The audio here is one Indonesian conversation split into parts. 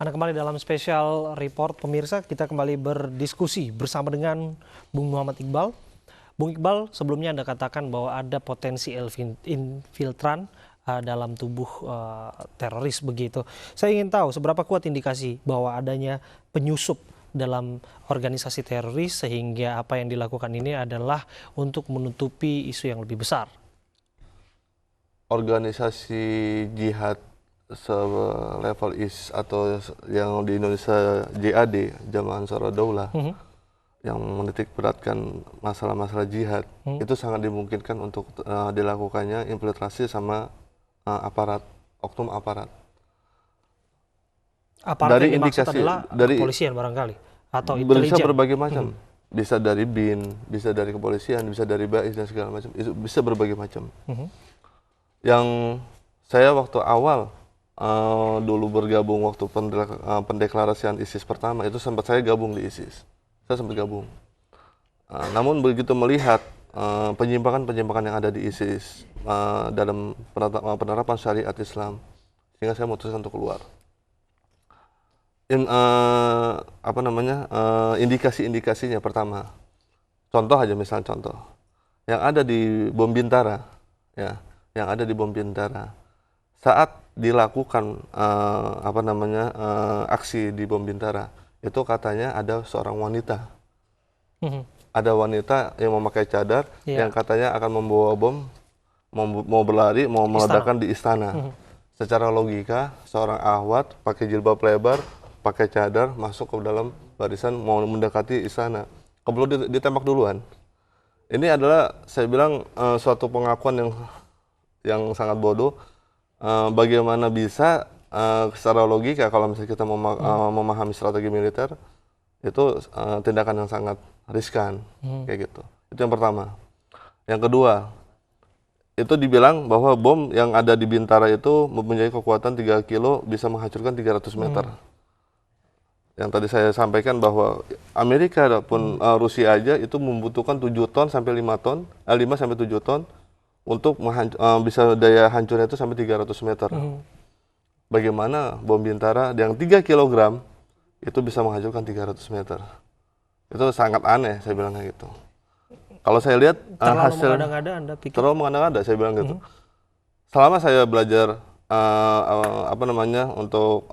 Anda kembali dalam spesial report pemirsa, kita kembali berdiskusi bersama dengan Bung Muhammad Iqbal. Bung Iqbal, sebelumnya Anda katakan bahwa ada potensi infiltran dalam tubuh teroris begitu. Saya ingin tahu seberapa kuat indikasi bahwa adanya penyusup dalam organisasi teroris sehingga apa yang dilakukan ini adalah untuk menutupi isu yang lebih besar. Organisasi jihad selevel IS atau yang di Indonesia JAD, Jamaah Ansarud Daulah, yang menitik beratkan masalah-masalah jihad, itu sangat dimungkinkan untuk dilakukannya infiltrasi sama aparat, oknum aparat. Aparat Dari yang dimaksud indikasi adalah dari kepolisian barangkali atau bisa intelijen. berbagai macam, bisa dari BIN, bisa dari kepolisian, bisa dari BAIS dan segala macam, itu bisa berbagai macam. Yang saya waktu awal dulu bergabung waktu pendeklarasian ISIS pertama, itu sempat saya gabung di ISIS. Saya sempat gabung. Namun begitu melihat penyimpangan-penyimpangan yang ada di ISIS dalam penerapan syariat Islam, sehingga saya memutuskan untuk keluar. Indikasi-indikasinya pertama, contoh aja misalnya contoh, yang ada di Bom Bintara, ya, yang ada di Bom Bintara. Saat dilakukan aksi di Bom Bintara, itu katanya ada seorang wanita. Ada wanita yang memakai cadar yang katanya akan membawa bom, mau berlari, mau meledakkan di istana. Secara logika, seorang ahwat pakai jilbab lebar, pakai cadar, masuk ke dalam barisan mau mendekati istana. Keburu ditembak duluan. Ini adalah, saya bilang, suatu pengakuan yang sangat bodoh. Bagaimana bisa secara logika kalau misalnya kita memahami strategi militer, itu tindakan yang sangat riskan, kayak gitu. Itu yang pertama. Yang kedua, itu dibilang bahwa bom yang ada di Bintara itu mempunyai kekuatan 3 kilo, bisa menghancurkan 300 meter. Yang tadi saya sampaikan bahwa Amerika ataupun Rusia aja itu membutuhkan 7 ton sampai 5 ton, 5 sampai 7 ton untuk bisa daya hancurnya itu sampai 300 meter. Bagaimana bom Bintara yang 3 kilogram itu bisa menghancurkan 300 meter. Itu sangat aneh, saya bilang kayak gitu. Kalau saya lihat terlalu mengada-ngada, Anda pikir? Terlalu mengada-ngada, saya bilang gitu. Selama saya belajar untuk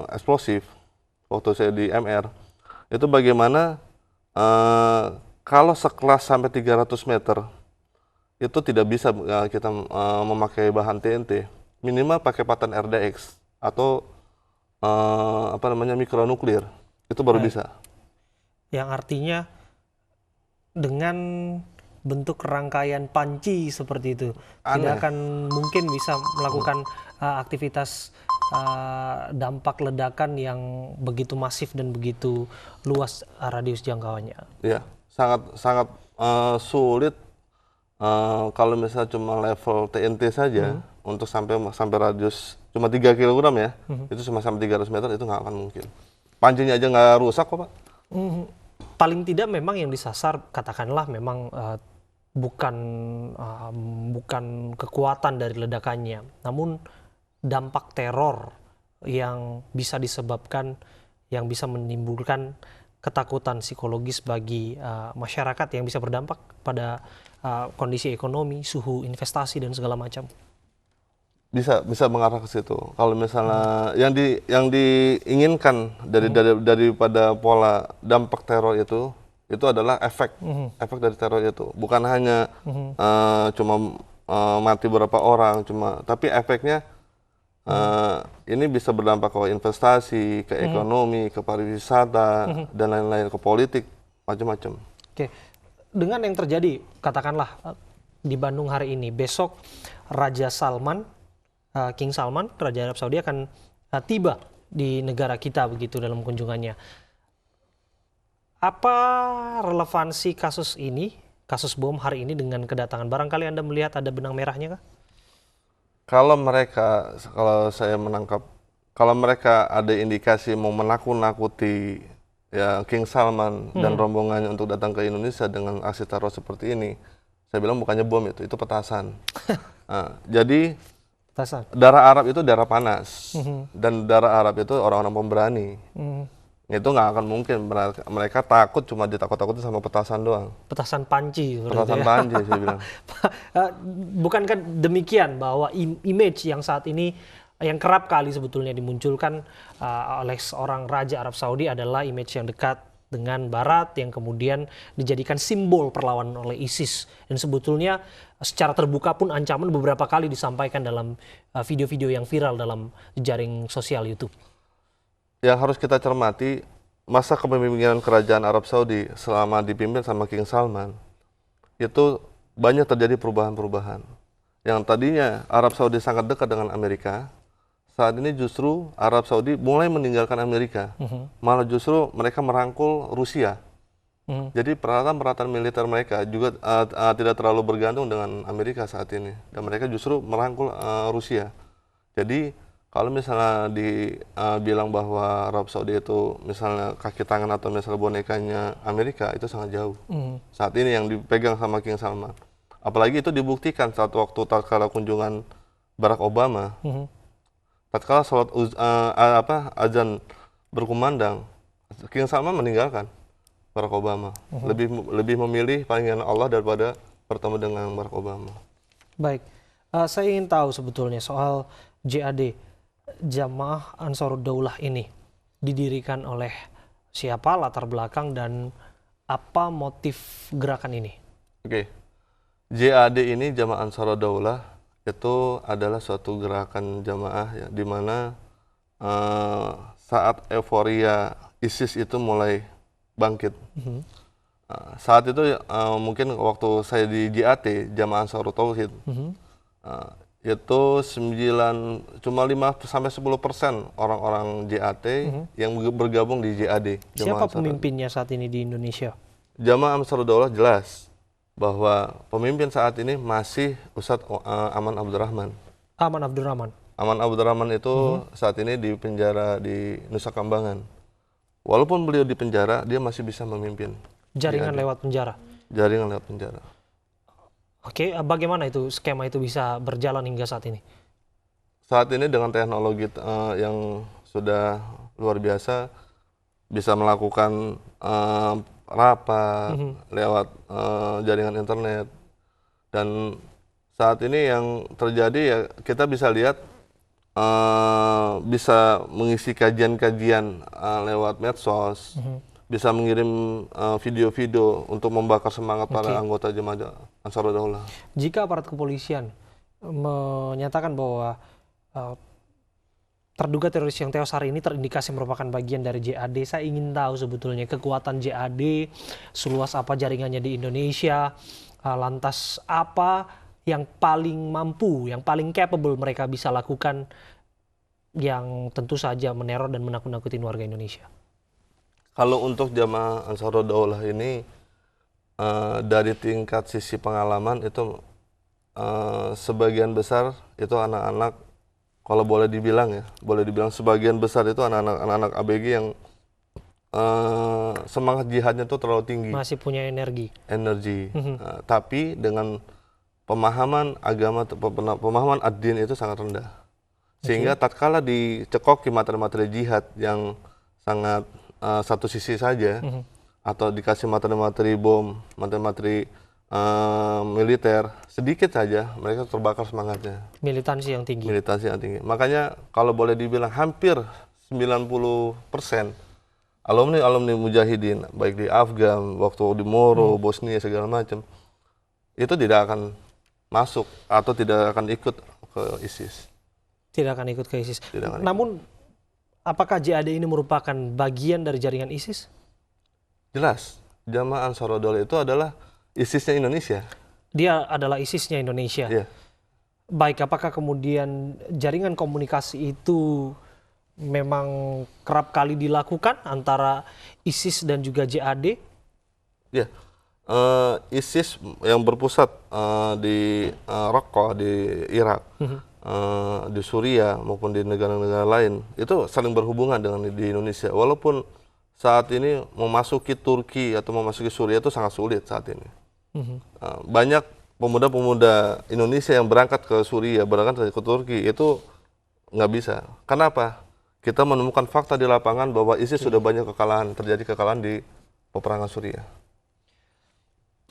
eksplosif waktu saya di MR, itu bagaimana kalau sekelas sampai 300 meter itu tidak bisa kita memakai bahan TNT, minimal pakai patan RDX atau mikronuklir, itu baru bisa. Yang artinya dengan bentuk rangkaian panci seperti itu tidak akan mungkin bisa melakukan aktivitas dampak ledakan yang begitu masif dan begitu luas radius jangkauannya. Ya, sangat sulit. Kalau misalnya cuma level TNT saja untuk sampai radius cuma 3 kg ya, itu cuma sampai 300 meter, itu nggak akan mungkin. Pancinya aja nggak rusak kok, Pak. Paling tidak memang yang disasar katakanlah memang bukan kekuatan dari ledakannya, namun dampak teror yang bisa disebabkan, yang bisa menimbulkan ketakutan psikologis bagi masyarakat yang bisa berdampak pada kondisi ekonomi, suhu investasi dan segala macam. Bisa mengarah ke situ. Kalau misalnya yang diinginkan daripada pola dampak teror itu adalah efek dari teror itu. Bukan hanya cuma mati beberapa orang, tapi efeknya ini bisa berdampak ke investasi, ke ekonomi, ke pariwisata, dan lain-lain, ke politik, macam-macam. Oke. Dengan yang terjadi, katakanlah di Bandung hari ini, besok Raja Salman, King Salman, Raja Arab Saudi akan tiba di negara kita begitu dalam kunjungannya. Apa relevansi kasus ini, kasus bom hari ini dengan kedatangan? Barangkali Anda melihat ada benang merahnya kah? Kalau saya menangkap, kalau mereka ada indikasi mau menakut-nakuti ya King Salman dan rombongannya untuk datang ke Indonesia dengan aksi teror seperti ini, saya bilang bukannya bom, itu petasan. Jadi darah Arab itu darah panas, dan darah Arab itu orang-orang pemberani. Itu nggak akan mungkin, mereka takut cuma ditakut-takutin sama petasan doang. Petasan panci. Petasan panci, saya bilang. Bukankah demikian bahwa image yang saat ini yang kerap kali sebetulnya dimunculkan oleh seorang Raja Arab Saudi adalah image yang dekat dengan Barat yang kemudian dijadikan simbol perlawanan oleh ISIS. Dan sebetulnya secara terbuka pun ancaman beberapa kali disampaikan dalam video-video yang viral dalam jaring sosial YouTube. Yang harus kita cermati, masa kepemimpinan kerajaan Arab Saudi selama dipimpin sama King Salman, itu banyak terjadi perubahan-perubahan. Yang tadinya Arab Saudi sangat dekat dengan Amerika, saat ini justru Arab Saudi mulai meninggalkan Amerika. Malah justru mereka merangkul Rusia. Jadi peralatan-peralatan militer mereka juga tidak terlalu bergantung dengan Amerika saat ini. Dan mereka justru merangkul Rusia. Jadi kalau misalnya dibilang bahwa Arab Saudi itu misalnya kaki tangan atau misalnya bonekanya Amerika, itu sangat jauh. Saat ini yang dipegang sama King Salman. Apalagi itu dibuktikan saat waktu tatkala kunjungan Barack Obama. Tatkala sholat azan berkumandang, King Salman meninggalkan Barack Obama. Lebih memilih panggilan Allah daripada bertemu dengan Barack Obama. Baik, saya ingin tahu sebetulnya soal JAD. Jamaah Ansarud Daulah ini didirikan oleh siapa, latar belakang, dan apa motif gerakan ini? Oke. JAD ini, Jamaah Ansarud Daulah, itu adalah suatu gerakan jamaah ya, di mana saat euforia ISIS itu mulai bangkit. Saat itu mungkin waktu saya di JAT, Jamaah Ansarut Tauhid, itu cuma 5-10% orang-orang JAT yang bergabung di JAD. Siapa pemimpinnya saat ini di Indonesia? Jamaah Ansarud Daulah jelas bahwa pemimpin saat ini masih Ustadz Aman Abdurrahman. Aman Abdurrahman. Aman Abdurrahman itu saat ini di penjara di Nusa Kambangan. Walaupun beliau di penjara, dia masih bisa memimpin. Jaringan lewat penjara? Jaringan lewat penjara. Oke, bagaimana itu skema itu bisa berjalan hingga saat ini? Saat ini dengan teknologi yang sudah luar biasa, bisa melakukan rapat lewat jaringan internet. Dan saat ini yang terjadi ya kita bisa lihat, bisa mengisi kajian-kajian lewat medsos, bisa mengirim video-video untuk membakar semangat para anggota Jamaah Ansarud Daulah. Jika aparat kepolisian menyatakan bahwa terduga teroris yang tewas hari ini terindikasi merupakan bagian dari JAD, saya ingin tahu sebetulnya kekuatan JAD, seluas apa jaringannya di Indonesia, lantas apa yang paling mampu, yang paling capable mereka bisa lakukan, yang tentu saja meneror dan menakut-nakutin warga Indonesia. Kalau untuk Jamaah Ansarud Daulah ini, dari tingkat sisi pengalaman itu sebagian besar itu anak-anak, kalau boleh dibilang sebagian besar itu anak-anak ABG yang semangat jihadnya itu terlalu tinggi. Masih punya energi. Tapi dengan pemahaman agama, pemahaman ad-din itu sangat rendah. Sehingga tatkala dicekoki materi-materi jihad yang sangat satu sisi saja, atau dikasih materi-materi bom, materi-materi militer, sedikit saja mereka terbakar semangatnya. Militansi yang tinggi. Makanya kalau boleh dibilang hampir 90% alumni mujahidin, baik di Afgan, waktu di Moro, Bosnia segala macam, itu tidak akan masuk atau tidak akan ikut ke ISIS. Tidak akan ikut ke ISIS. Namun apakah JAD ini merupakan bagian dari jaringan ISIS? Jelas, Jamaah Ansarud Daulah itu adalah ISIS-nya Indonesia. Dia adalah ISIS-nya Indonesia. Yeah. Baik, apakah kemudian jaringan komunikasi itu memang kerap kali dilakukan antara ISIS dan juga JAD? Ya, ISIS yang berpusat di Raqqa, di Irak, di Suriah maupun di negara-negara lain, itu saling berhubungan dengan di Indonesia. Walaupun saat ini memasuki Turki atau memasuki Suriah itu sangat sulit saat ini. Banyak pemuda-pemuda Indonesia yang berangkat ke Suriah, berangkat ke Turki itu nggak bisa. Kenapa? Kita menemukan fakta di lapangan bahwa ISIS sudah banyak terjadi kekalahan di peperangan Suriah.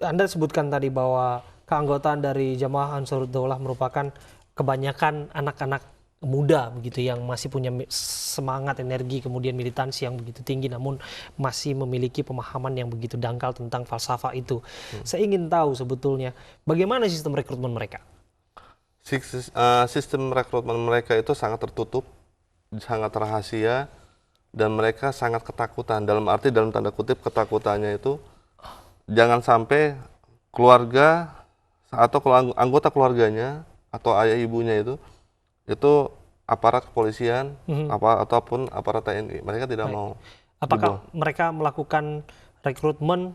Anda sebutkan tadi bahwa keanggotaan dari Jamaah Ansarud Daulah merupakan kebanyakan anak-anak muda begitu yang masih punya semangat, energi, kemudian militansi yang begitu tinggi, namun masih memiliki pemahaman yang begitu dangkal tentang falsafah itu. Saya ingin tahu sebetulnya bagaimana sistem rekrutmen mereka? Sistem rekrutmen mereka itu sangat tertutup, sangat rahasia, dan mereka sangat ketakutan. Dalam tanda kutip ketakutannya itu jangan sampai keluarga atau anggota keluarganya atau ayah ibunya itu aparat kepolisian ataupun aparat TNI. Mereka tidak mau. Apakah mereka melakukan rekrutmen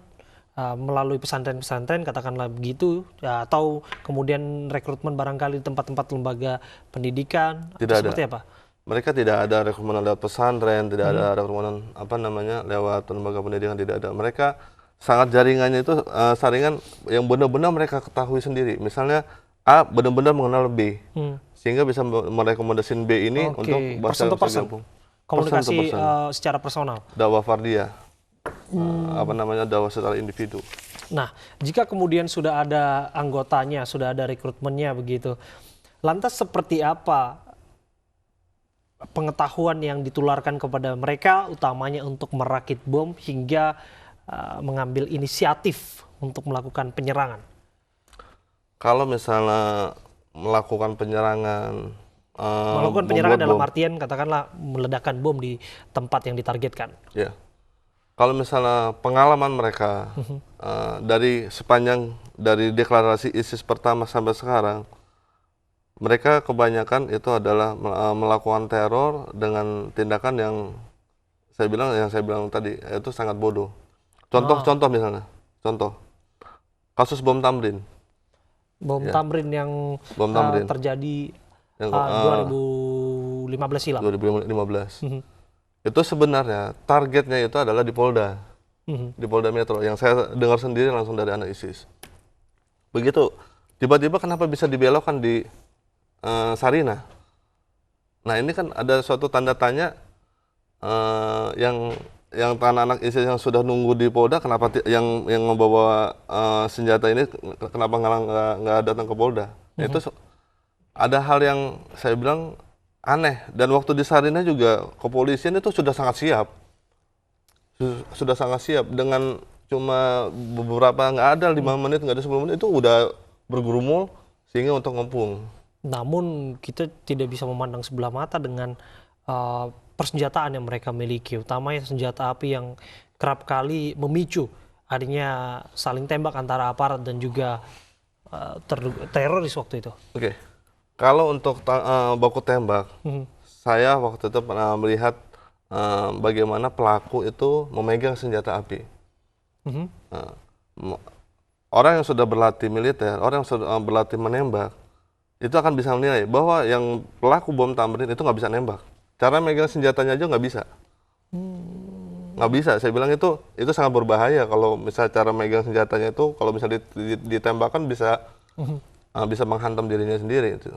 melalui pesantren-pesantren, katakanlah begitu, ya, atau kemudian rekrutmen barangkali di tempat-tempat lembaga pendidikan? Tidak ada. Seperti apa? Mereka tidak ada rekrutmen lewat pesantren, tidak ada rekrutmen lewat lembaga pendidikan, tidak ada. Mereka sangat jaringannya itu saringan yang benar-benar mereka ketahui sendiri. Misalnya A benar-benar mengenal B, sehingga bisa merekomendasikan B ini untuk person to person. Komunikasi secara personal. Dakwah fardiyah, dakwah secara individu. Nah, jika kemudian sudah ada anggotanya, sudah ada rekrutmennya begitu, lantas seperti apa pengetahuan yang ditularkan kepada mereka, utamanya untuk merakit bom hingga mengambil inisiatif untuk melakukan penyerangan? Kalau misalnya melakukan penyerangan dalam artian katakanlah meledakkan bom di tempat yang ditargetkan. Ya, kalau misalnya pengalaman mereka dari deklarasi ISIS pertama sampai sekarang, mereka kebanyakan itu adalah melakukan teror dengan tindakan yang saya bilang tadi itu sangat bodoh. Contoh misalnya, kasus bom Tamrin. Bom Tamrin yang terjadi 2015 silam. 2015. Itu sebenarnya targetnya itu adalah di Polda, di Polda Metro. Yang saya dengar sendiri langsung dari anak ISIS. Begitu, tiba-tiba kenapa bisa dibelokkan di Sarinah? Nah ini kan ada suatu tanda tanya yang anak-anak ISIS yang sudah nunggu di Polda, kenapa yang membawa senjata ini kenapa nggak datang ke Polda? Itu ada hal yang saya bilang aneh, dan waktu di Sarinah juga kepolisian itu sudah sangat siap dengan cuma beberapa, nggak ada 5 menit, nggak ada 10 menit itu udah bergurumul sehingga untuk ngepung. Namun kita tidak bisa memandang sebelah mata dengan persenjataan yang mereka miliki, utamanya senjata api yang kerap kali memicu adanya saling tembak antara aparat dan juga teroris waktu itu. Oke. Kalau untuk baku tembak, saya waktu itu pernah melihat bagaimana pelaku itu memegang senjata api. Orang yang sudah berlatih militer, orang yang sudah berlatih menembak, itu akan bisa menilai bahwa yang pelaku bom Tamrin itu nggak bisa nembak. Cara megang senjatanya aja nggak bisa. Nggak bisa, saya bilang itu sangat berbahaya kalau misalnya cara megang senjatanya itu, kalau misalnya ditembakkan bisa menghantam dirinya sendiri itu.